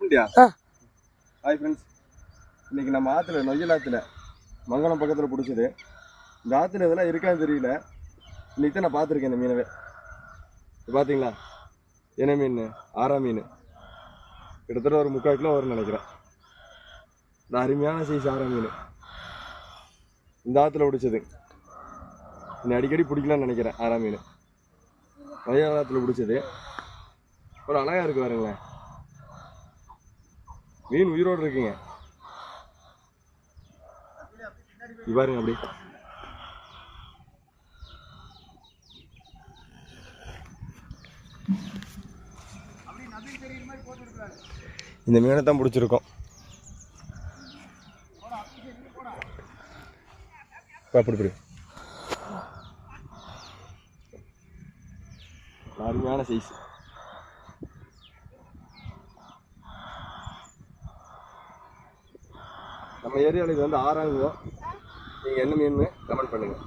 அப்படியா? Hi friends, இன்னைக்கு நம்ம ஆற்றுல நொய்யல் ஆற்றுல மங்கலம் பக்கத்தில் பிடிச்சது. இந்த ஆற்றுல இதெல்லாம் இருக்கான்னு தெரியல. இன்னைக்கு தான் நான் பார்த்துருக்கேன் இந்த மீனவே. பார்த்தீங்களா? என்ன மீன்? ஆரா மீன். கிட்டத்தட்ட ஒரு 3/4 கிலோ வரும்னு நினைக்கிறேன். இந்த அருமையான சைஸ் ஆரா மீன் இந்த ஆற்றுல பிடிச்சது. இன்னும் அடிக்கடி பிடிக்கலான்னு நினைக்கிறேன். ஆரா மீன் நொய்யல் ஆற்றுல பிடிச்சது. ஒரு அழகா இருக்கு பாருங்களேன். மீன் உயிரோடு இருக்குங்க. பாருங்க அப்படி. இந்த மீனை தான் பிடிச்சிருக்கோம். அப்படி அருமையான சைஸ். நம்ம ஏரியாவில் இது வந்து ஆறாங்குவோம். நீங்கள் என்ன மீன் கமெண்ட் பண்ணுங்கள்.